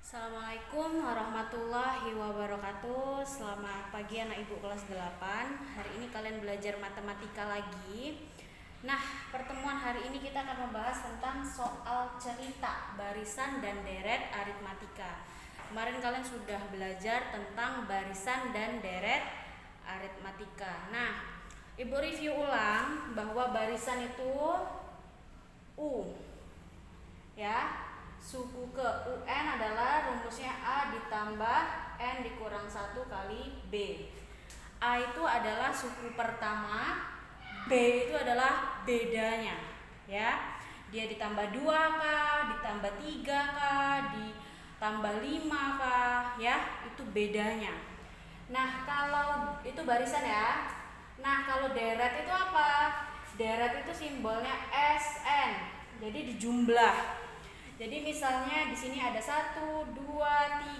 Assalamualaikum warahmatullahi wabarakatuh. Selamat pagi anak ibu kelas 8. Hari ini kalian belajar matematika lagi. Nah, pertemuan hari ini kita akan membahas tentang soal cerita, barisan dan deret aritmatika. Kemarin kalian sudah belajar tentang barisan dan deret aritmatika. Nah, ibu review ulang bahwa barisan itu U, ya. Suku ke UN adalah rumusnya A ditambah N dikurang 1 kali B. A itu adalah suku pertama, B itu adalah bedanya, ya. Dia ditambah 2 kah, ditambah 3 kah, ditambah 5 kah, ya. Itu bedanya. Nah, kalau itu barisan ya. Nah, kalau deret itu apa? Deret itu simbolnya SN. Jadi dijumlah. Jadi misalnya di sini ada 1, 2,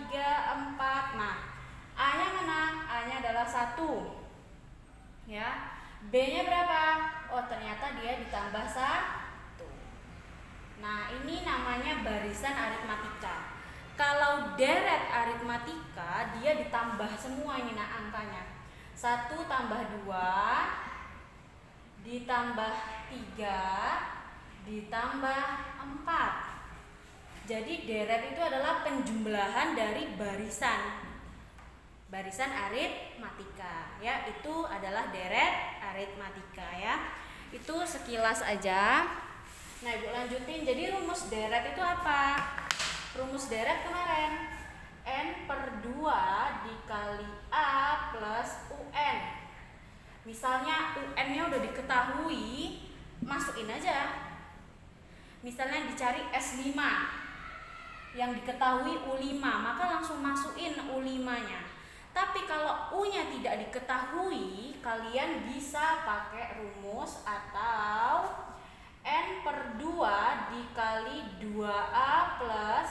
3, 4. Nah, A-nya mana? A-nya adalah 1. Ya. B-nya berapa? Oh, ternyata dia ditambah 1. Nah, ini namanya barisan aritmatika. Kalau deret aritmatika, dia ditambah semua ini angkanya. 1 tambah 2 ditambah 3 ditambah 4. Jadi deret itu adalah penjumlahan dari barisan aritmatika, ya. Itu adalah deret aritmatika, ya. Itu sekilas aja. Nah, ibu lanjutin. Jadi rumus deret itu apa? Rumus deret kemarin N per 2 dikali A plus UN. Misalnya UN-nya udah diketahui, masukin aja. Misalnya dicari S5 yang diketahui U5, maka langsung masukin U5-nya. Tapi kalau U-nya tidak diketahui, kalian bisa pakai rumus atau N per 2 dikali 2A plus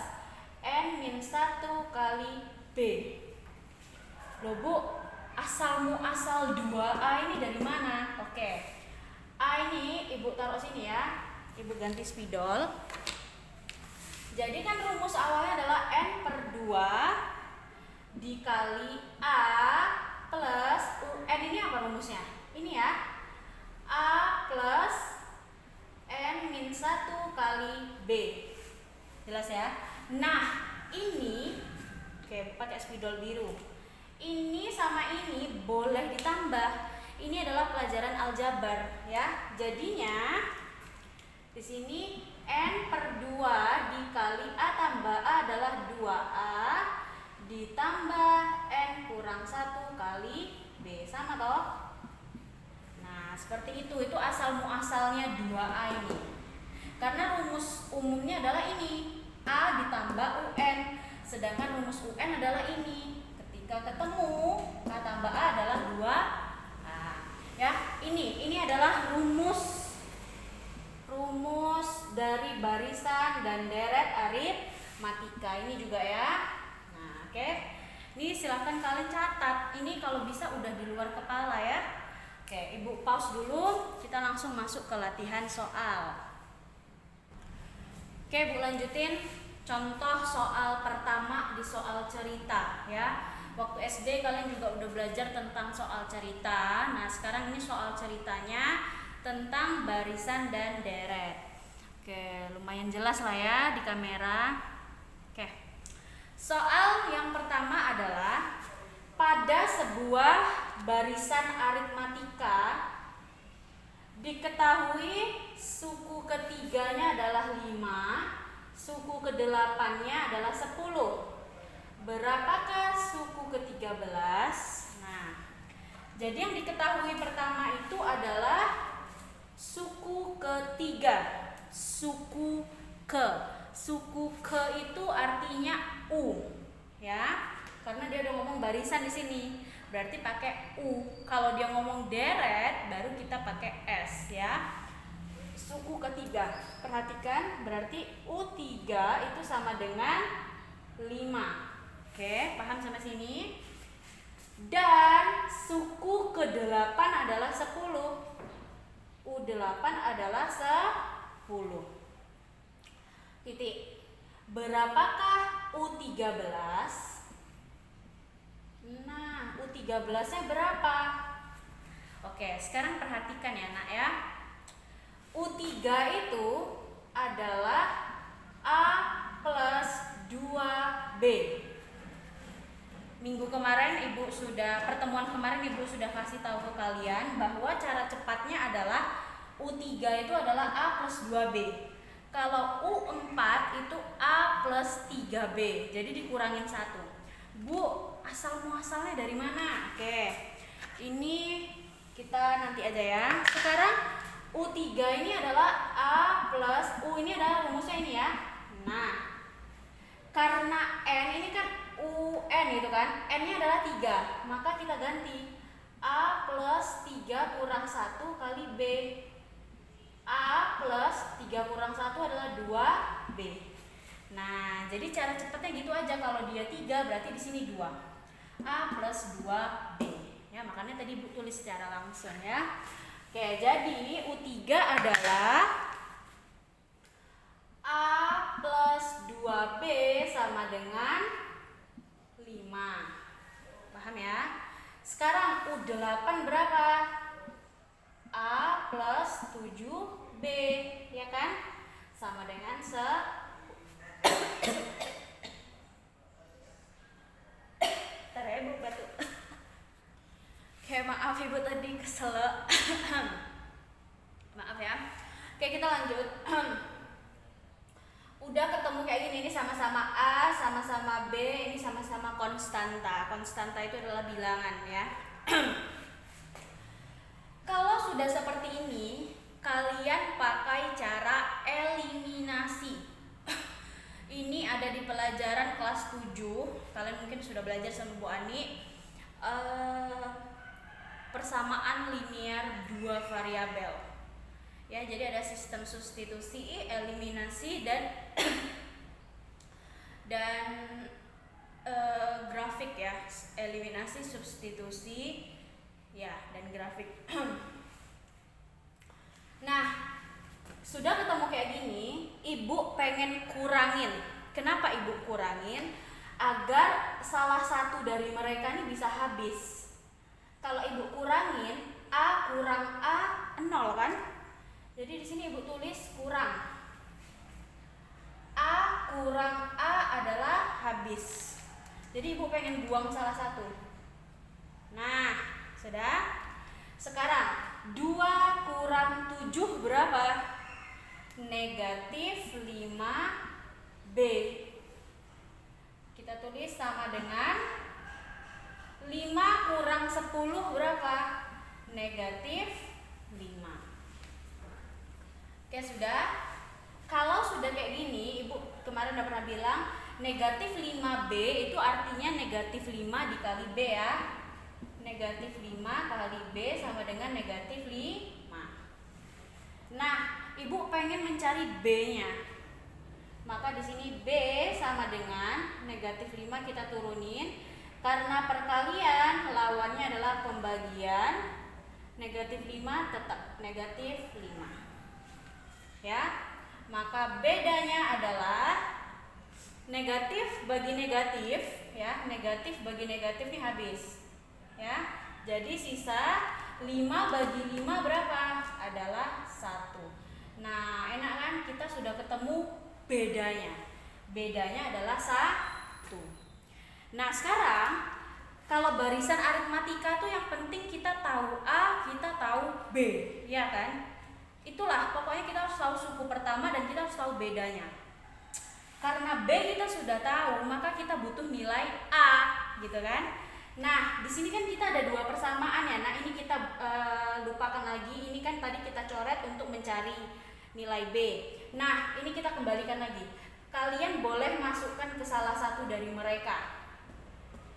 N-1 kali B. Loh Bu, asal 2A ini dari mana? Oke. A ini ibu taruh sini ya. Ibu ganti spidol. Jadi kan rumus awalnya adalah N per 2 dikali A plus UN. Ini apa rumusnya? Ini ya, A plus N-1 kali B. Jelas ya? Nah, ini pakai spidol biru. Ini sama ini boleh ditambah. Ini adalah pelajaran aljabar, ya. Jadinya di sini N per 2 dikali A tambah A adalah 2A ditambah N kurang 1 kali B. Sama toh? Nah, seperti itu. Itu asal muasalnya 2A ini. Karena rumus umumnya adalah ini, A ditambah UN. Sedangkan rumus UN adalah ini. Ketika ketemu, A tambah A adalah 2A. Ya, ini adalah rumus dari barisan dan deret aritmatika ini juga ya. Nah, oke. Ini silahkan kalian catat. Ini kalau bisa udah di luar kepala ya. Oke, ibu pause dulu. Kita langsung masuk ke latihan soal. Oke, bu lanjutin. Contoh soal pertama di soal cerita ya. Waktu SD kalian juga udah belajar tentang soal cerita. Nah, sekarang ini soal ceritanya tentang barisan dan deret. Oke, lumayan jelas lah ya di kamera. Oke. Soal yang pertama adalah pada sebuah barisan aritmatika diketahui suku ketiganya adalah 5, suku ke-8-nya adalah 10. Berapakah suku ke-13? Nah, jadi yang diketahui pertama itu adalah suku ketiga. Suku ke itu artinya U, ya. Karena dia udah ngomong barisan di sini, berarti pakai U. Kalau dia ngomong deret, baru kita pakai S, ya. Suku ketiga. Perhatikan, berarti U3 itu sama dengan 5. Oke, paham sampai sini? Dan suku ke-8 adalah 10. U8 adalah 10. Titik. Berapakah U13. Nah, U13-nya berapa? Oke, sekarang perhatikan ya nak ya. U3 itu adalah A plus 2B. Minggu kemarin pertemuan kemarin Ibu sudah kasih tahu ke kalian bahwa cara cepatnya adalah U3 itu adalah A plus 2B. Kalau U4 itu A plus 3B. Jadi dikurangin 1. Bu, asal muasalnya dari mana? Oke. Ini kita nanti aja ya. Sekarang U3 ini adalah A plus U, ini adalah rumusnya ini ya. Nah, karena N ini kan UN gitu kan, N-nya adalah 3, maka kita ganti A plus 3 kurang 1 kali B. A plus 3 kurang 1 adalah 2B. Nah, jadi cara cepatnya gitu aja. Kalau dia 3 berarti di sini 2. A plus 2B. Ya, makanya tadi Ibu tulis secara langsung ya. Oke, jadi U3 adalah A plus 2B sama dengan 5. Paham ya? Sekarang U8 berapa? A plus 7B, ya kan? Sama dengan Bentar ya, Ibu batuk. Oke, maaf Ibu tadi kesel. Maaf ya. Oke, kita lanjut. Udah ketemu kayak gini, ini sama-sama A, sama-sama B, ini sama-sama konstanta. Konstanta itu adalah bilangan ya. Kalau sudah seperti ini, kalian pakai cara eliminasi. Ini ada di pelajaran kelas 7. Kalian mungkin sudah belajar sama Bu Ani. Persamaan linear dua variabel. Ya, jadi ada sistem substitusi, eliminasi dan grafik ya. Eliminasi, substitusi, ya, dan grafik. Nah, sudah ketemu kayak gini, Ibu pengen kurangin. Kenapa Ibu kurangin? Agar salah satu dari mereka ini bisa habis. Kalau Ibu kurangin, A kurang A 0 kan? Jadi di sini Ibu tulis kurang. A kurang A adalah habis. Jadi Ibu pengen buang salah satu. Nah, sudah. Sekarang 2 kurang 7 berapa? Negatif 5B. Kita tulis sama dengan 5 kurang 10 berapa? Negatif 5. Oke, sudah. Kalau sudah kayak gini, Ibu kemarin udah pernah bilang negatif 5B itu artinya negatif 5 dikali B ya. Negatif 5 kali B sama dengan negatif 5. Nah, Ibu pengen mencari B-nya. Maka di sini B sama dengan negatif 5 kita turunin. Karena perkalian lawannya adalah pembagian. Negatif 5 tetap negatif 5. Ya, maka bedanya adalah negatif bagi negatif ya, negatif bagi negatif ini habis ya, jadi sisa 5 bagi 5 berapa? Adalah 1. Nah, enak kan, kita sudah ketemu bedanya adalah 1. Nah, sekarang kalau barisan aritmatika tuh yang penting kita tahu A, kita tahu B, ya kan? Itulah, pokoknya kita harus tahu suku pertama dan kita harus tahu bedanya. Karena B kita sudah tahu, maka kita butuh nilai A, gitu kan? Nah, di sini kan kita ada 2 persamaan ya. Nah, ini kita lupakan lagi. Ini kan tadi kita coret untuk mencari nilai B. Nah, ini kita kembalikan lagi. Kalian boleh masukkan ke salah satu dari mereka.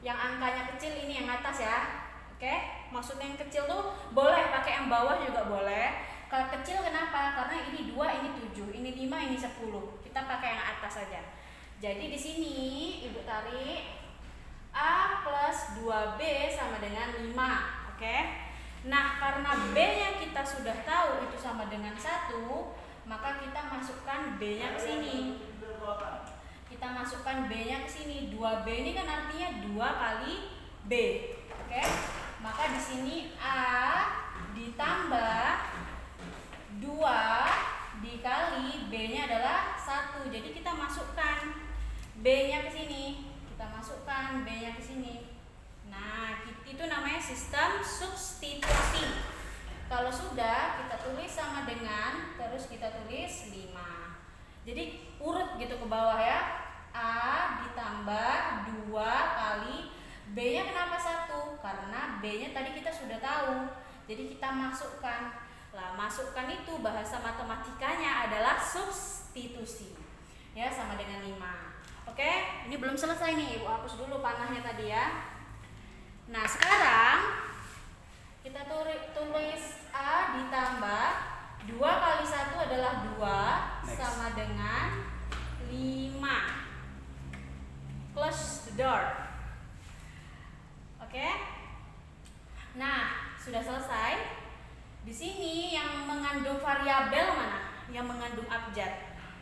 Yang angkanya kecil ini yang atas ya. Oke? Maksudnya yang kecil tuh boleh pakai yang bawah juga boleh. Kalau kecil kenapa? Karena ini 2, ini 7, ini 5, ini 10. Kita pakai yang atas saja. Jadi di sini Ibu tarik A plus 2B sama dengan 5. Oke? Nah, karena B-nya kita sudah tahu itu sama dengan 1, maka kita masukkan B-nya ke sini. kita masukkan B-nya ke sini. 2B ini kan artinya 2 kali B. Oke? Maka di sini A ditambah 2 dikali B-nya adalah 1. Jadi kita masukkan B-nya ke sini. Kita masukkan B-nya ke sini. Nah, itu namanya sistem substitusi. Kalau sudah, kita tulis sama dengan, terus kita tulis 5. Jadi urut gitu ke bawah ya. A ditambah 2 kali B-nya kenapa 1? Karena B-nya tadi kita sudah tahu. Jadi kita masukkan. Lah, masukkan itu bahasa matematikanya adalah substitusi. Ya, sama dengan 5. Oke, ini belum selesai nih. Ibu hapus dulu panahnya tadi ya. Nah, sekarang kita tulis A ditambah 2 kali 1 adalah 2. Next. Sama dengan 5. Close the door. Oke. Nah, sudah selesai. Di sini yang mengandung variabel mana? Yang mengandung abjad,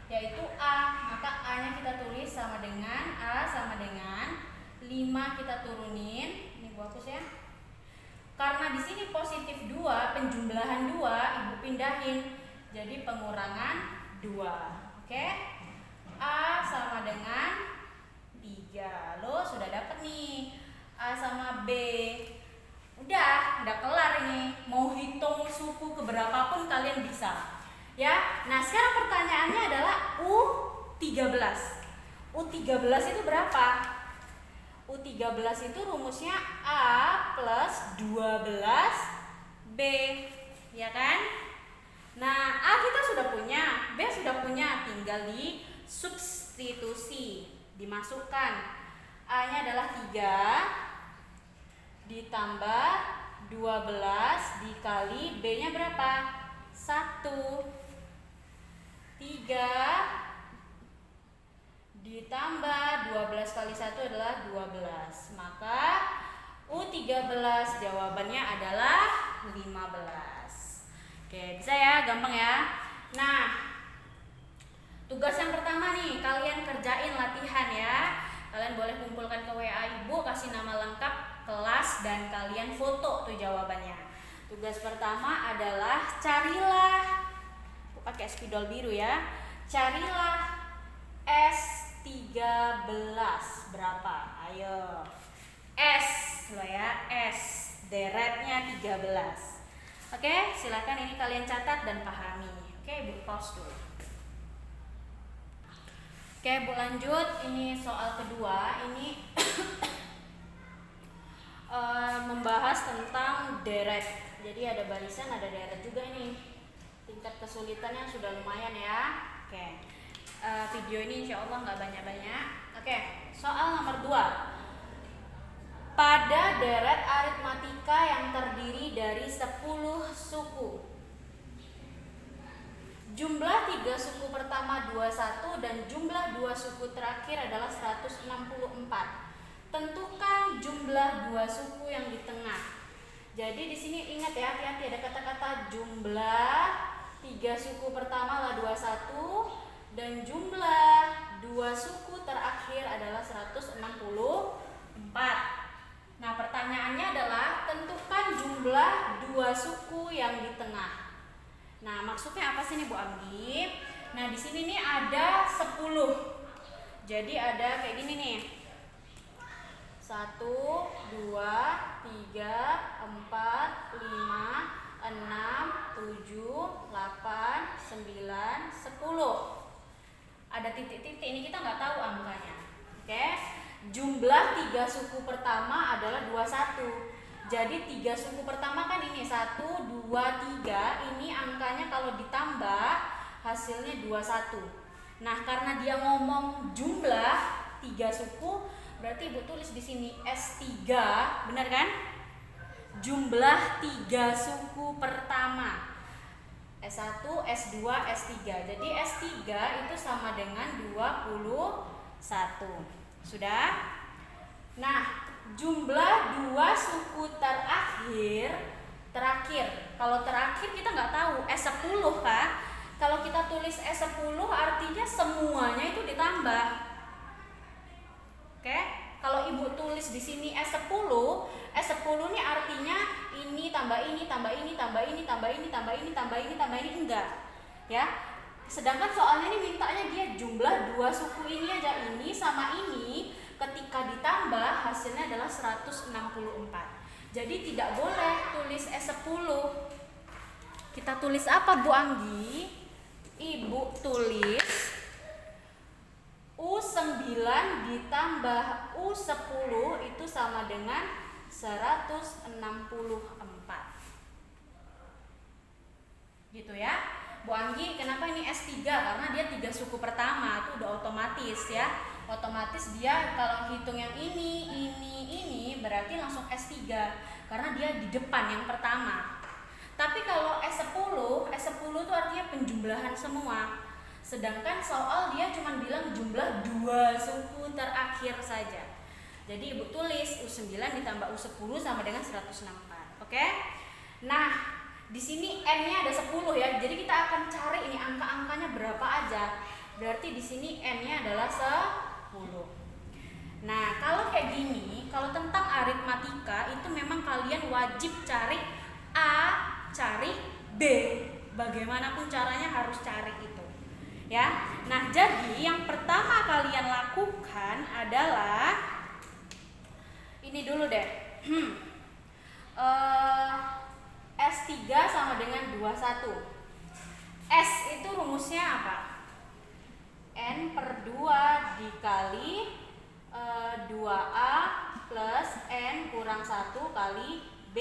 yaitu A. Maka A-nya kita tulis sama dengan A sama dengan 5 kita turunin. Ini gua hapus ya. Karena di sini positif 2, penjumlahan 2, Ibu pindahin jadi pengurangan 2. Oke? A sama dengan 3. Lo sudah dapat nih A sama B. Udah kelar ini. Mau hitung suku keberapapun kalian bisa. Ya. Nah, sekarang pertanyaannya adalah U13. U13 itu berapa? U13 itu rumusnya A plus 12B, ya kan? Nah, A kita sudah punya, B sudah punya, tinggal di substitusi, dimasukkan. A-nya adalah 3 ditambah 12 dikali B-nya berapa? 1. 3 ditambah 12 kali 1 adalah 12. Maka U13 jawabannya adalah 15. Oke, bisa ya, gampang ya. Nah, tugas yang pertama nih, kalian kerjain latihan ya. Kalian boleh kumpulkan ke WA Ibu, kasih nama lengkap, kelas, dan kalian foto tuh jawabannya. Tugas pertama adalah carilah, aku pakai spidol biru ya, carilah S13 berapa? Ayo. S loh ya, S deretnya 13. Oke, silakan ini kalian catat dan pahami. Oke, Ibu pause dulu. Oke, Bu lanjut. Ini soal kedua. Ini membahas tentang deret. Jadi ada barisan, ada deret juga nih. Tingkat kesulitannya sudah lumayan ya. Oke. Video ini insya Allah nggak banyak-banyak. Oke, soal nomor 2. Pada deret aritmatika yang terdiri dari 10 suku, jumlah 3 suku pertama 21 dan jumlah 2 suku terakhir adalah 164. Tentukan jumlah 2 suku yang di tengah. Jadi di sini ingat ya, hati-hati ada kata-kata jumlah 3 suku pertama adalah 21 dan jumlah 2 suku terakhir adalah 164. Nah, pertanyaannya adalah tentukan jumlah 2 suku yang di tengah. Nah, maksudnya apa sih nih Bu Anggi? Nah, di sini nih ada 10. Jadi ada kayak gini nih. 1, 2, 3, 4, 5, 6, 7, 8, 9, 10. Ada titik-titik, ini kita nggak tahu angkanya. Oke. Jumlah 3 suku pertama adalah 21. Jadi 3 suku pertama kan ini 1, 2, 3. Ini angkanya kalau ditambah hasilnya 21. Nah, karena dia ngomong jumlah 3 suku, berarti Ibu tulis di sini S3, benar kan? Jumlah 3 suku pertama. S1, S2, S3. Jadi S3 itu sama dengan 21. Sudah? Nah, jumlah 2 suku terakhir. Kalau terakhir kita nggak tahu, S10 kan? Kalau kita tulis S10 artinya semuanya itu ditambah. tulis di sini S10 ini artinya ini tambah ini tambah ini tambah ini tambah ini tambah ini tambah ini tambah ini, enggak ya. Sedangkan soalnya ini mintanya dia jumlah dua suku ini aja, ini sama ini, ketika ditambah hasilnya adalah 164. Jadi tidak boleh tulis S10. Kita tulis apa Bu Anggi? Ibu tulis U9 ditambah U10 itu sama dengan 164. Gitu ya. Bu Anggi, kenapa ini S3? Karena dia 3 suku pertama, itu udah otomatis ya. Otomatis dia kalau hitung yang ini berarti langsung S3 karena dia di depan yang pertama. Tapi kalau S10 itu artinya penjumlahan semua. Sedangkan soal dia cuma bilang jumlah 2 suku terakhir saja. Jadi Ibu tulis U9 ditambah U10 sama dengan 164. Oke? Nah, di sini N-nya ada 10 ya. Jadi kita akan cari ini angka-angkanya berapa aja. Berarti di sini N-nya adalah 10. Nah, kalau kayak gini, kalau tentang aritmatika itu memang kalian wajib cari A, cari B. Bagaimanapun caranya harus cari itu. Ya. Nah, jadi yang pertama kalian lakukan adalah ini dulu deh. S3 sama dengan 21. S itu rumusnya apa? N per 2 dikali 2A plus N kurang 1 kali B.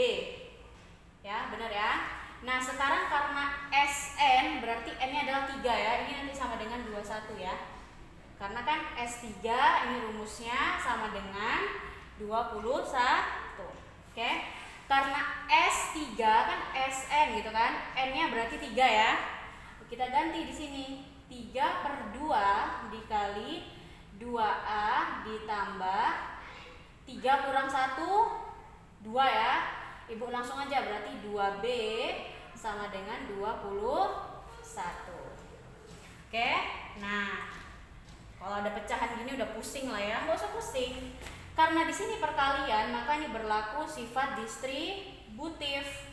Ya, benar ya? Nah, sekarang karena Sn berarti N-nya adalah 3 ya. Ini nanti sama dengan 21 ya. Karena kan S3 ini rumusnya sama dengan 21. Oke? Karena S3 kan Sn gitu kan. N-nya berarti 3 ya. Kita ganti di sini. 3 per 2 dikali 2A ditambah 3 kurang 1 2 ya. Ibu langsung aja, berarti 2B sama dengan 21. Oke? Nah, kalau ada pecahan gini udah pusing lah ya. Nggak usah pusing. Karena di sini perkalian, maka ini berlaku sifat distributif.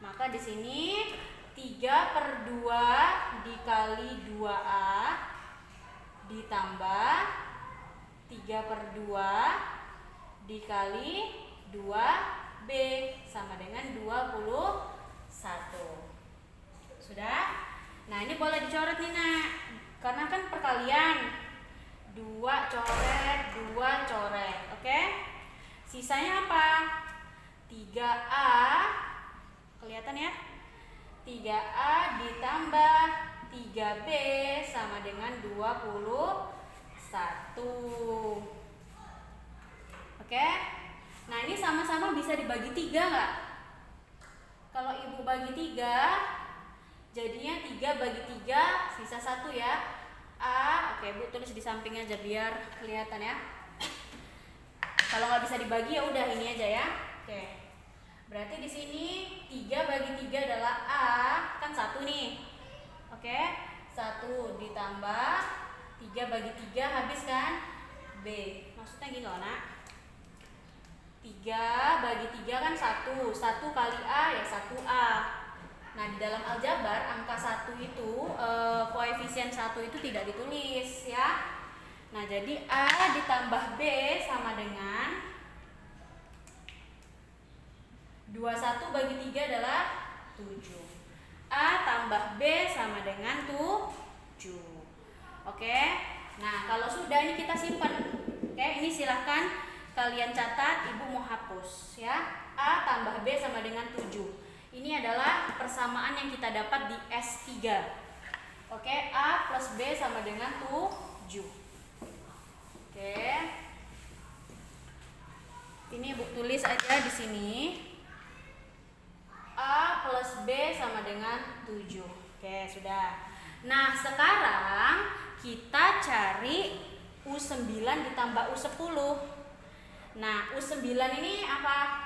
Maka di sini 3 per 2 dikali 2A ditambah 3 per 2 dikali 2B sama dengan 21. Sudah? Nah, ini boleh dicoret nih nak, karena kan perkalian 2 coret 2 coret. Oke? Sisanya apa? 3A, kelihatan ya? 3A ditambah 3B sama dengan 21. Oke? Nah, ini sama-sama bisa dibagi 3 nggak? Kalau ibu bagi 3, jadinya 3 bagi 3, sisa 1 ya. A, oke bu tulis di samping aja biar kelihatan ya. Kalau nggak bisa dibagi ya udah ini aja ya. Oke. Berarti di sini 3 bagi 3 adalah A, kan 1 nih. Oke, 1 ditambah 3 bagi 3 habis kan? B. Maksudnya gini loh nak. 3 bagi 3 kan 1. 1 kali A ya 1A. Nah, di dalam aljabar angka 1 itu koefisien 1 itu tidak ditulis ya. Nah, jadi A ditambah B sama dengan 21 bagi 3 adalah 7. A tambah B sama dengan 7. Oke. Nah, kalau sudah ini kita simpan. Oke, ini silahkan kalian catat, ibu mau hapus ya. A tambah B sama dengan 7. Ini adalah persamaan yang kita dapat di S3. Oke, A plus B sama dengan 7. Oke. Ini ibu tulis aja di sini. A plus B sama dengan 7. Oke, sudah. Nah, sekarang kita cari U9 ditambah U10. Nah, U9 ini apa?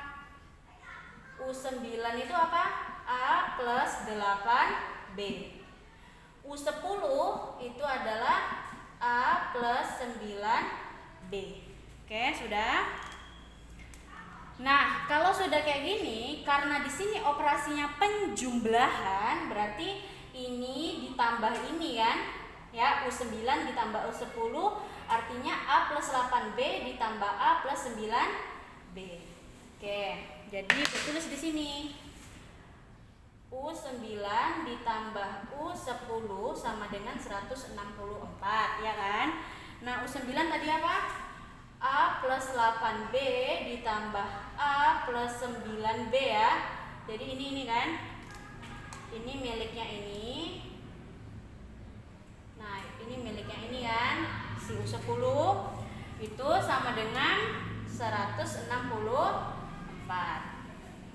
U9 itu apa? A plus 8B. U10 itu adalah A plus 9B. Oke, sudah. Nah, kalau sudah kayak gini, karena di sini operasinya penjumlahan, berarti ini ditambah ini kan, ya, U9 ditambah U10, artinya A plus 8B ditambah A plus 9B. Oke, jadi ditulis di sini. U9 ditambah U10 sama dengan 164, ya kan? Nah, U9 tadi apa? A plus 8B ditambah A plus 9B ya. Jadi ini kan. Ini miliknya ini. Nah, ini miliknya ini kan. Si U10 itu sama dengan 164.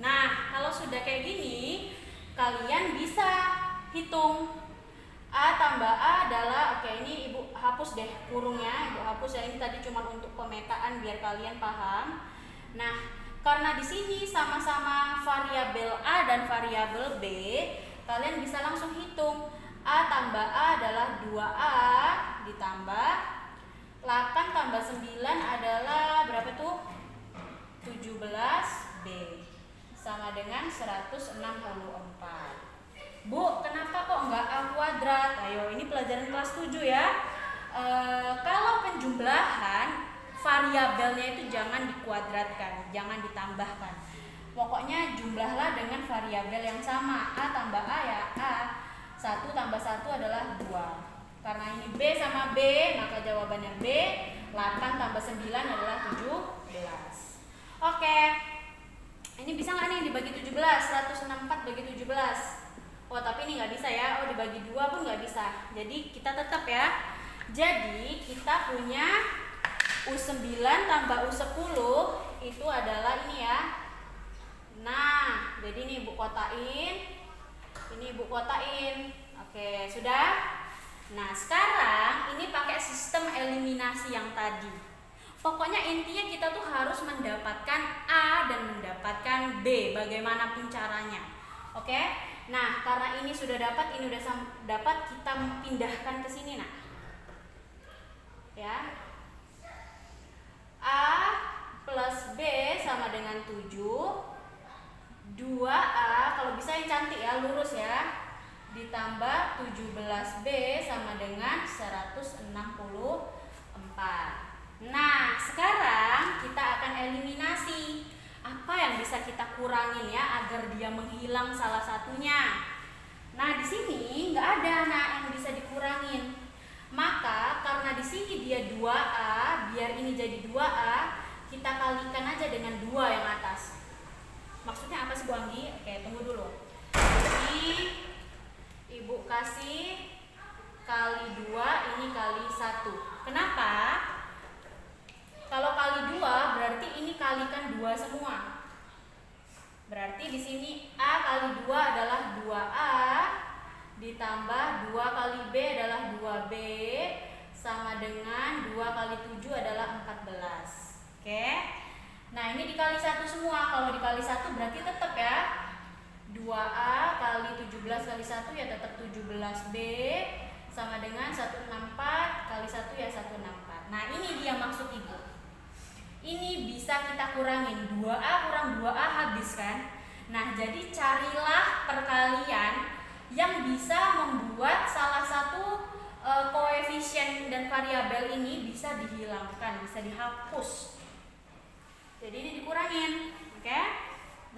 Nah, kalau sudah kayak gini, kalian bisa hitung. A tambah A adalah, oke, ini ibu hapus deh kurungnya, ibu hapus ya, ini tadi cuma untuk pemetaan biar kalian paham. Nah, karena di sini sama-sama variabel A dan variabel B, kalian bisa langsung hitung. A tambah A adalah 2A ditambah 8 tambah 9 adalah berapa tuh? 17B sama dengan 164. Bu, kenapa kok nggak A kuadrat? Ayo, ini pelajaran kelas 7 ya. Kalau penjumlahan, variabelnya itu jangan dikuadratkan, jangan ditambahkan. Pokoknya jumlahlah dengan variabel yang sama. A tambah A ya A. 1 tambah 1 adalah 2. Karena ini B sama B, maka jawabannya B. 8 tambah 9 adalah 17. Oke. Ini bisa nggak nih dibagi 17? 164 bagi 17. Oh, tapi ini nggak bisa ya. Oh, dibagi 2 pun nggak bisa. Jadi kita tetap ya. Jadi kita punya U9 tambah U10 itu adalah ini ya. Nah, jadi ini ibu kotain. Ini ibu kotain. Oke, sudah. Nah, sekarang ini pakai sistem eliminasi yang tadi. Pokoknya intinya kita tuh harus mendapatkan A dan mendapatkan B, bagaimanapun caranya. Oke? Nah, karena ini sudah dapat, ini udah dapat, kita pindahkan ke sini, nak. Ya. A plus B sama dengan 7. 2A, kalau bisa yang cantik ya, lurus ya. Ditambah 17B sama dengan 164. Nah, sekarang kita akan eliminasi. Apa yang bisa kita kurangin ya agar dia menghilang salah satunya? Nah, di sini nggak ada anak yang bisa dikurangin. Maka karena di sini dia 2A, biar ini jadi 2A, kita kalikan aja dengan 2 yang atas. Maksudnya apa sih Bu Anggi? Oke, tunggu dulu. Ini Ibu kasih kali 2, ini kali 1. Kenapa? Kalau kali 2 berarti ini kalikan 2 semua. Berarti di sini A kali 2 adalah 2A ditambah 2 kali B adalah 2B sama dengan 2 kali 7 adalah 14. Oke. Nah, ini dikali 1 semua. Kalau dikali 1 berarti tetap ya 2A kali 17 kali 1 ya tetap 17B sama dengan 164 kali 1 ya 164. Nah, ini dia maksud Ibu. Ini bisa kita kurangin, 2A kurang 2A habis kan. Nah, jadi carilah perkalian yang bisa membuat salah satu koefisien dan variabel ini bisa dihilangkan, bisa dihapus. Jadi ini dikurangin, oke?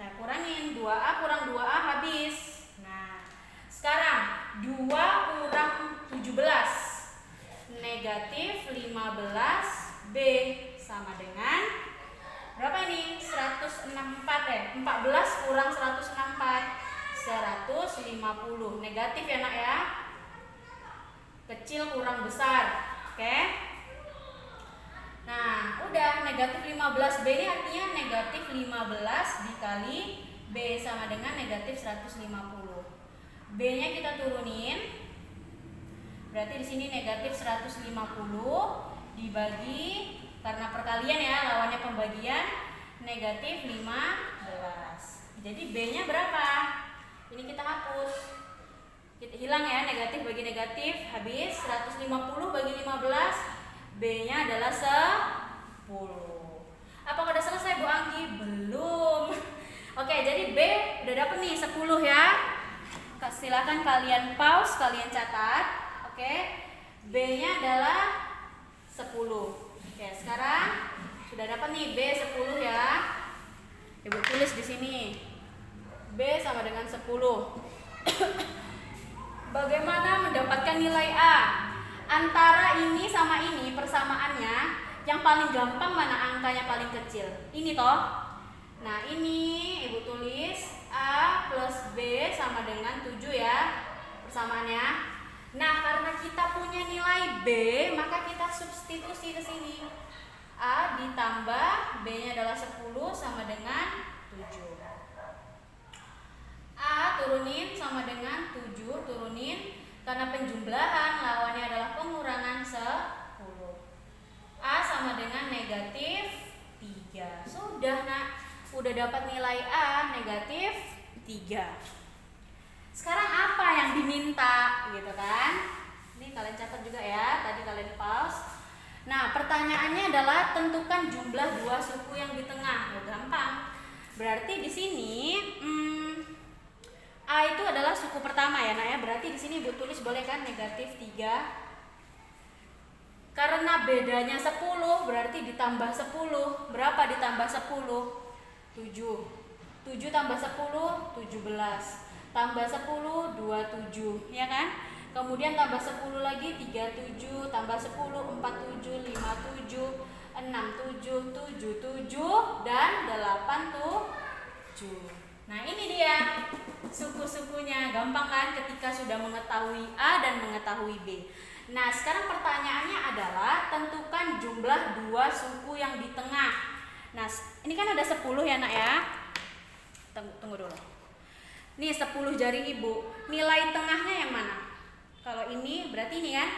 Nah, kurangin, 2A kurang 2A habis. Nah, sekarang 2 kurang 17 negatif 15B sama dengan berapa ini? 164 ya? 14 kurang 164 150. Negatif ya nak ya? Kecil kurang besar. Oke? Nah, udah negatif 15B ini artinya negatif 15 dikali B sama dengan negatif 150. B-nya kita turunin. Berarti di sini negatif 150 dibagi, karena perkalian ya, lawannya pembagian, negatif 15. Jadi B-nya berapa? Ini kita hapus. Kita hilang ya, negatif bagi negatif, habis 150 bagi 15, B-nya adalah 10. dapat nih 10 ya. Silakan kalian pause, kalian catat. Oke. B-nya adalah 10. Oke, sekarang sudah dapat nih B 10 ya. Ibu tulis di sini. B sama dengan 10. Bagaimana mendapatkan nilai A? Antara ini sama ini persamaannya, yang paling gampang mana angkanya paling kecil? Ini toh. Nah, ini Ibu tulis A plus B sama dengan 7 ya persamaannya. Nah, karena kita punya nilai B, maka kita substitusi ke sini. A ditambah B-nya adalah 10 sama dengan 7. A turunin sama dengan 7, turunin karena penjumlahan lawannya adalah pengurangan 10. A sama dengan negatif 3. Sudah nak, udah dapat nilai A negatif 3. Sekarang apa yang diminta gitu kan? Ini kalian catat juga ya, tadi kalian pause. Nah, pertanyaannya adalah tentukan jumlah dua suku yang di tengah. Oh, gampang. Berarti di sini A itu adalah suku pertama ya, nak ya. Berarti di sini Ibu tulis boleh kan negatif 3. Karena bedanya 10, berarti ditambah 10. Berapa ditambah 10? 7. 7 tambah 10, 17. Tambah 10, 27, ya kan? Kemudian tambah 10 lagi 37, tambah 10, 47, 57, 67, 77, dan 87. Nah, ini dia suku-sukunya. Gampang kan ketika sudah mengetahui A dan mengetahui B. Nah, sekarang pertanyaannya adalah tentukan jumlah dua suku yang di tengah. Nah, ini kan ada 10 ya nak ya. Tunggu dulu. Nih 10 jari ibu. Nilai tengahnya yang mana? Kalau ini berarti ini kan.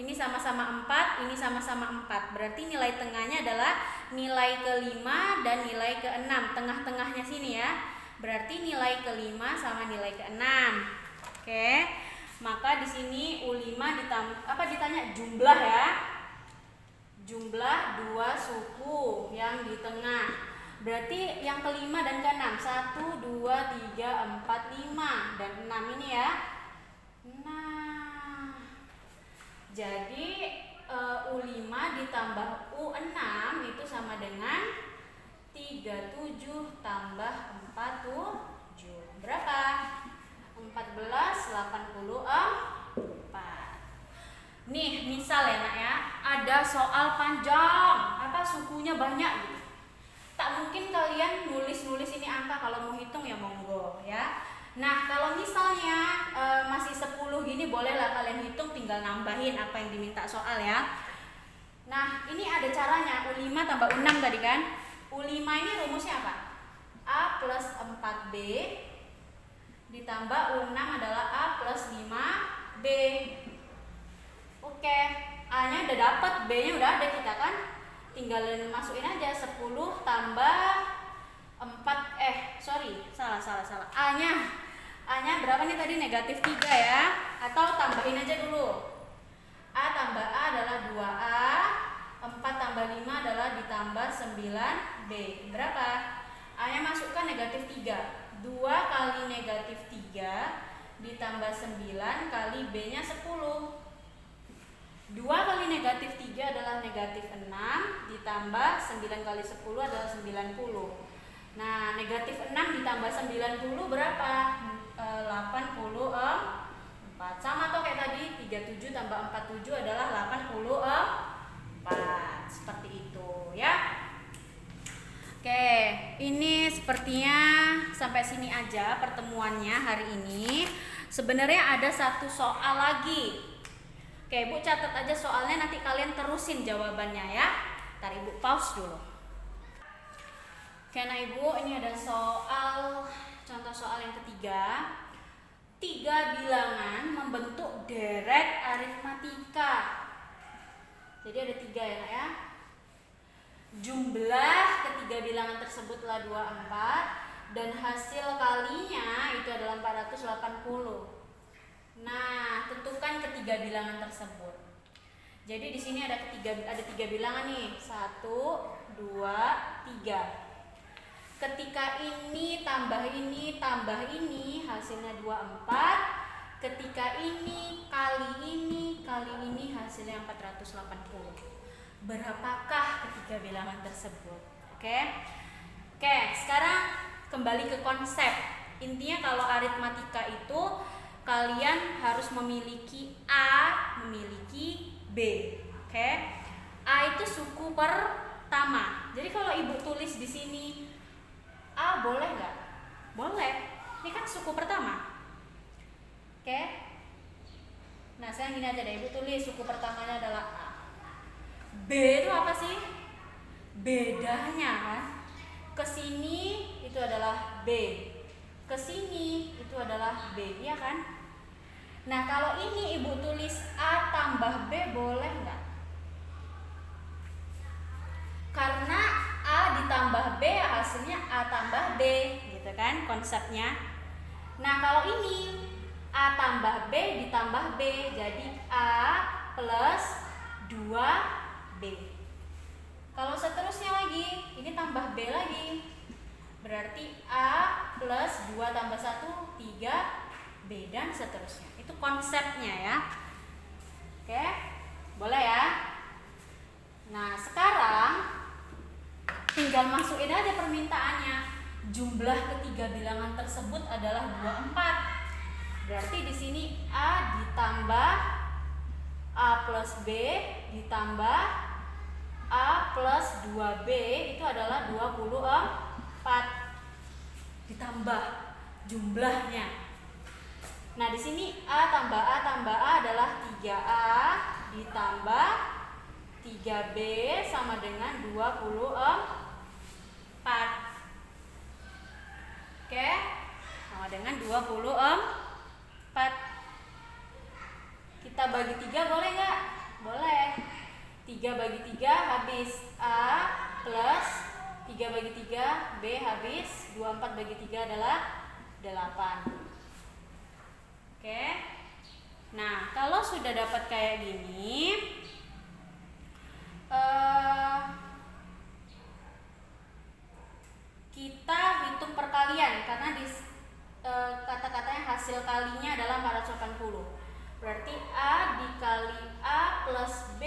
Ini sama-sama 4, ini sama-sama 4. Berarti nilai tengahnya adalah nilai ke-5 dan nilai ke-6. Tengah-tengahnya sini ya. Berarti nilai ke-5 sama nilai ke-6. Oke. Maka di sini U5 ditanya jumlah ya. Jumlah dua suku yang di tengah. Berarti yang ke-5 dan ke-6 1, 2, 3, 4, 5 dan 6 ini ya. Nah, jadi U5 ditambah U6 itu sama dengan 37 tambah 47. Berapa? 1484. Nih, misal ya nak ya, ada soal panjang, sukunya banyak gitu. Tak mungkin kalian nulis ini angka, kalau mau hitung ya monggo ya. Nah, kalau misalnya masih 10 gini bolehlah kalian hitung, tinggal nambahin apa yang diminta soal ya. Nah, ini ada caranya. U5 tambah U6 tadi kan. U5 ini rumusnya apa? A plus 4B ditambah U6 adalah A plus 5B. Oke, A-nya udah dapat, B-nya udah ada kita kan. Tinggal masukin aja 10 tambah 4, salah. A-nya berapa nih tadi? Negatif 3 ya. Atau tambahin aja dulu. A tambah A adalah 2A, 4 tambah 5 adalah ditambah 9B. Berapa? A-nya masukkan negatif 3. 2 kali negatif 3 ditambah 9 kali B-nya 10. 2 kali negatif 3 adalah negatif 6 ditambah 9 kali 10 adalah 90. Nah, negatif 6 ditambah 90 berapa? 84. Sama tuh kayak tadi, 37 tambah 47 adalah 84. Seperti itu ya. Oke, ini sepertinya sampai sini aja pertemuannya hari ini. Sebenarnya ada satu soal lagi. Oke, Ibu catat aja soalnya, nanti kalian terusin jawabannya ya. Ntar Ibu pause dulu. Oke, nah Ibu, ini ada contoh soal yang ketiga. 3 bilangan membentuk deret aritmatika. Jadi ada 3 ya nak ya. Jumlah ketiga bilangan tersebut adalah 24 dan hasil kalinya itu adalah 480. Nah, tentukan ketiga bilangan tersebut. Jadi di sini ada 3 bilangan nih. 1, 2, 3. Ketika ini tambah ini tambah ini hasilnya 24. Ketika ini kali ini hasilnya 480. Berapakah ketiga bilangan tersebut? Oke, sekarang kembali ke konsep. Intinya kalau aritmatika itu kalian harus memiliki A, memiliki B. Oke, A itu suku pertama. Jadi kalau ibu tulis di sini A boleh nggak? Boleh. Ini kan suku pertama. Oke. Nah, sekarang gini aja deh, ibu tulis suku pertamanya adalah A. B itu apa sih? Bedanya kan? Kesini itu adalah B. Kesini itu adalah B, iya kan? Nah, kalau ini ibu tulis A tambah B boleh nggak? Karena A ditambah B hasilnya A tambah B, gitu kan konsepnya. Nah, kalau ini A tambah B ditambah B, jadi A plus 2B. Kalau seterusnya lagi, ini tambah B lagi, berarti A plus 2 tambah 1, 3B, dan seterusnya. Itu konsepnya ya. Oke, boleh ya. Nah, sekarang tinggal masukin aja permintaannya. Jumlah ketiga bilangan tersebut adalah 24. Berarti di sini A ditambah A plus B ditambah A plus 2B itu adalah 24. Ditambah jumlahnya. Nah, di sini A tambah A adalah 3A ditambah 3B sama dengan 24. Oke, sama dengan 24. Kita bagi 3 boleh nggak? Boleh. 3 bagi 3 habis A plus 3 bagi 3 B habis 24 bagi 3 adalah 8. Oke. Nah, kalau sudah dapat kayak gini, kita hitung perkalian karena di kata-katanya hasil kalinya adalah 480. Berarti A dikali A plus B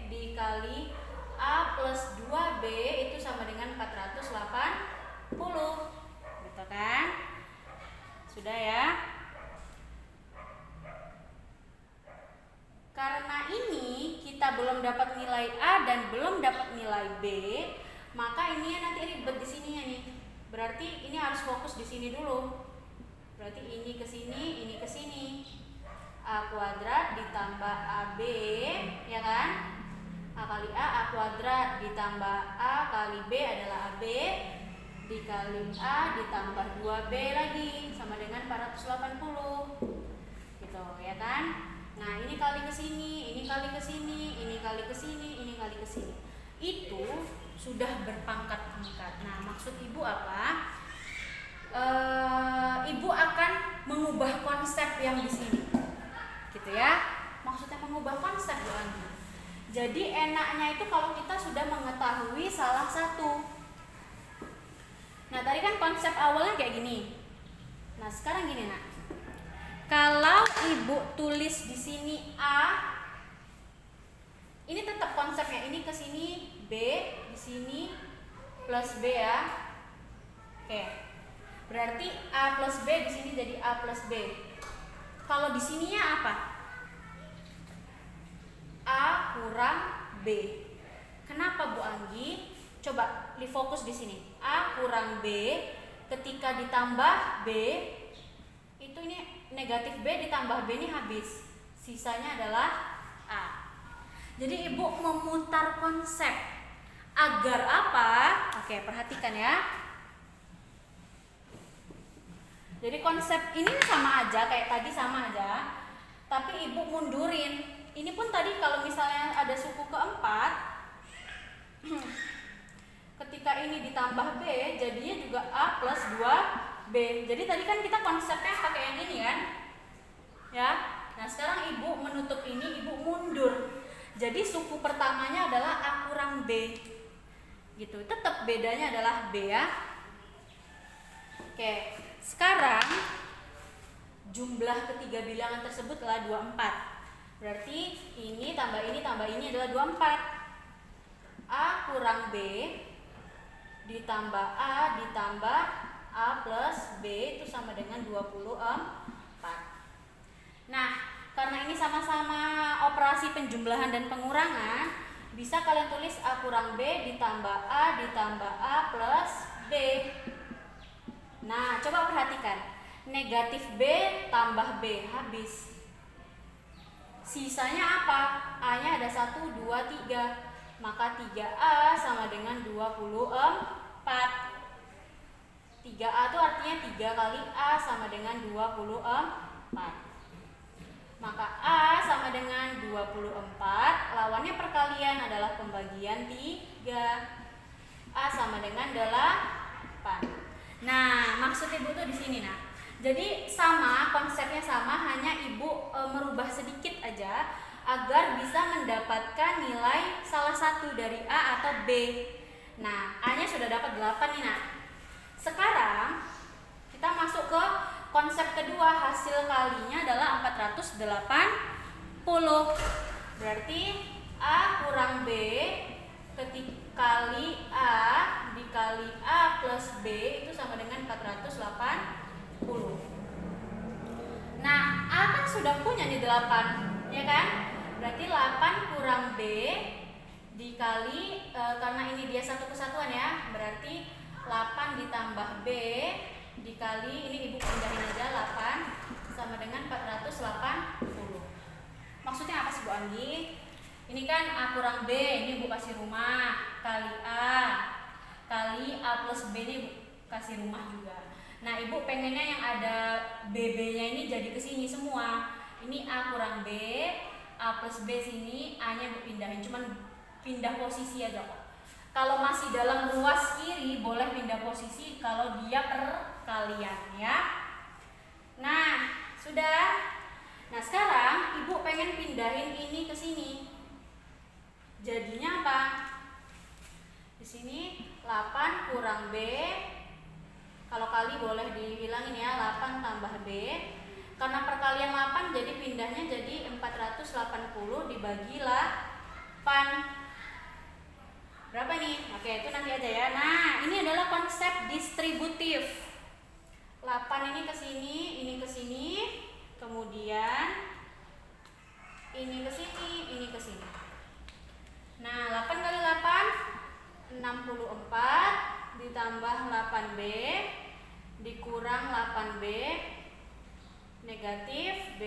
dikali A plus 2B itu sama dengan 480. Gitu kan? Sudah ya? Karena ini kita belum dapat nilai A dan belum dapat nilai B, maka ini nanti ribet di sininya nih. Berarti ini harus fokus di sini dulu. Berarti ini ke sini, ini ke sini. A kuadrat ditambah AB, ya kan? A kali A kuadrat ditambah A kali B adalah AB dikali A ditambah 2B lagi sama dengan 480. Gitu, ya kan? Nah, ini kali ke sini, ini kali ke sini, ini kali ke sini, ini kali ke sini. Itu sudah berpangkat-pangkat. Nah, maksud ibu apa? Ibu akan mengubah konsep yang di sini, gitu ya. Maksudnya mengubah konsep Bu Andi. Jadi enaknya itu kalau kita sudah mengetahui salah satu. Nah, tadi kan konsep awalnya kayak gini. Nah, sekarang gini nak. Kalau ibu tulis di sini A, ini tetap konsepnya, ini ke sini B, di sini plus B ya. Oke. Berarti A plus B di sini jadi A plus B. Kalau di sininya apa? A kurang B. Kenapa Bu Anggi? Coba difokus di sini. A kurang B ketika ditambah B itu ini negatif B ditambah B ini habis. Sisanya adalah A. Jadi ibu memutar konsep agar apa? Oke, perhatikan ya. Jadi konsep ini sama aja kayak tadi, sama aja, tapi ibu mundurin. Ini pun tadi kalau misalnya ada suku keempat, ketika ini ditambah B jadinya juga A plus 2B. Jadi tadi kan kita konsepnya pakai yang ini kan ya. Nah, sekarang ibu menutup ini, ibu mundur. Jadi suku pertamanya adalah A kurang B gitu. Tetap bedanya adalah B ya. Oke, sekarang jumlah ketiga bilangan tersebut adalah 24. Berarti ini tambah ini adalah 24. A kurang B ditambah A ditambah A plus B itu sama dengan 24. Nah, karena ini sama-sama operasi penjumlahan dan pengurangan, bisa kalian tulis A kurang B ditambah A plus B. Nah, coba perhatikan. Negatif B tambah B habis. Sisanya apa? A-nya ada 1, 2, 3. Maka 3A sama dengan 24. 3A itu artinya 3 kali A sama dengan 24. Maka A sama dengan 24. Lawannya perkalian adalah pembagian 3. A sama dengan 8. Nah, maksud ibu tuh di sini, nah. Jadi sama, konsepnya sama, hanya ibu merubah sedikit aja agar bisa mendapatkan nilai salah satu dari A atau B. Nah, A-nya sudah dapat 8 nih, nak. Sekarang kita masuk ke konsep kedua, hasil kalinya adalah 480. Berarti A kurang B kali A dikali A plus B itu sama dengan 480. Nah, A kan sudah punya nih 8, ya kan? Berarti 8 kurang B dikali, karena ini dia satu kesatuan ya, berarti 8 ditambah B dikali, ini ibu pindahin aja 8 sama dengan 480. Maksudnya apa sih Bu Anggi? Ini kan A kurang B, ini ibu kasih rumah, kali A plus B ini ibu kasih rumah juga. Nah, ibu pengennya yang ada BB-nya ini jadi ke sini semua. Ini A kurang B, A plus B sini, A-nya ibu pindahin, cuman pindah posisi aja kok. Kalau masih dalam ruas kiri boleh pindah posisi kalau dia perkalian ya. Nah, sudah. Nah, sekarang ibu pengen pindahin ini ke sini. Jadinya apa? Di sini 8 kurang B. Kalau kali boleh dihilangin ya, 8 tambah B. Karena perkalian 8 jadi pindahnya jadi 480 dibagi 8. Berapa nih? Oke, itu nanti aja ya. Nah, ini adalah konsep distributif. 8 ini ke sini, kemudian ini ke sini. Nah, 8 kali 8 64 ditambah 8B dikurang 8B negatif B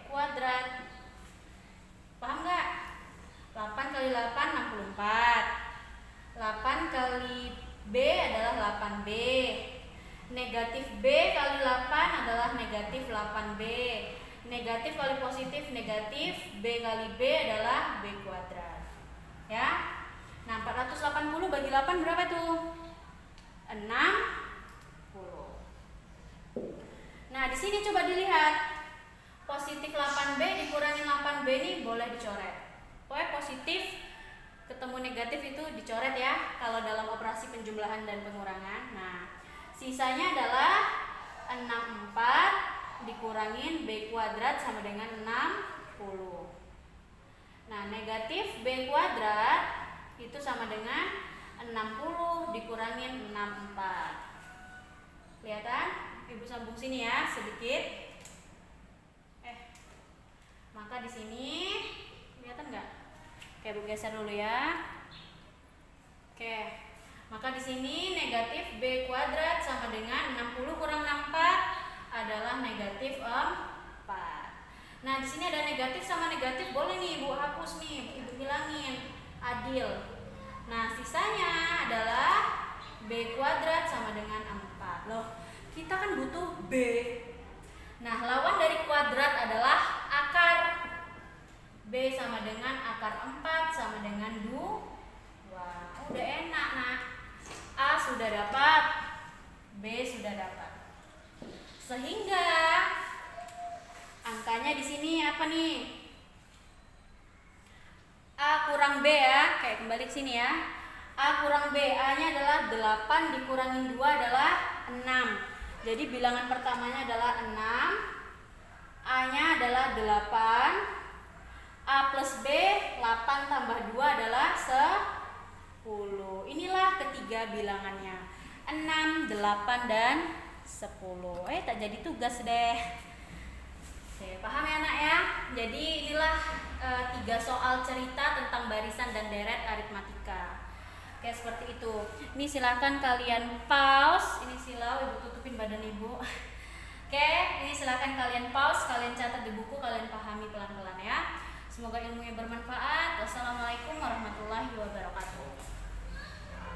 kuadrat. Paham nggak? 8 kali 8 64. 8 kali B adalah 8B. Negatif B kali 8 adalah negatif 8B. Negatif kali positif negatif, B kali B adalah B kuadrat. Ya. Nah, 480 bagi 8 berapa tuh? 60. Nah, di sini coba dilihat. Positif 8B dikurangin 8B ini boleh dicoret. Pokoknya positif ketemu negatif itu dicoret ya kalau dalam operasi penjumlahan dan pengurangan. Nah, sisanya adalah 64 dikurangin B kuadrat sama dengan 60. Nah, negatif B kuadrat itu sama dengan 60 dikurangin 64. Kelihatan? Ibu sambung sini ya sedikit. Maka di sini kelihatan nggak? Oke, ibu geser dulu ya. Oke. Maka di sini negatif B kuadrat sama dengan 60 kurang 64 adalah negatif 4. Nah, di sini ada negatif sama negatif, boleh nih ibu hapus nih, ibu hilangin. Adil. Nah, sisanya adalah B kuadrat sama dengan 4. Loh, kita kan butuh B. Nah, lawan dari kuadrat adalah akar. B sama dengan akar 4 sama dengan 2. Wah, udah enak, nah. A sudah dapat, B sudah dapat. Sehingga angkanya di sini apa nih? A kurang B ya, kayak kembali ke sini ya. A kurang B, A-nya adalah 8 dikurangin 2 adalah 6. Jadi bilangan pertamanya adalah 6, A-nya adalah 8, A plus B 8 tambah 2 adalah 10. Inilah ketiga bilangannya, 6, 8, dan 10. Tak jadi tugas deh. Oke, paham ya nak ya? Jadi inilah 3 soal cerita tentang barisan dan deret aritmatika. Oke, seperti itu. Ini silahkan kalian pause. Ini silau, ibu tutupin badan ibu. Oke, ini silahkan kalian pause, kalian catat di buku, kalian pahami pelan-pelan ya. Semoga ilmunya bermanfaat. Wassalamualaikum warahmatullahi wabarakatuh.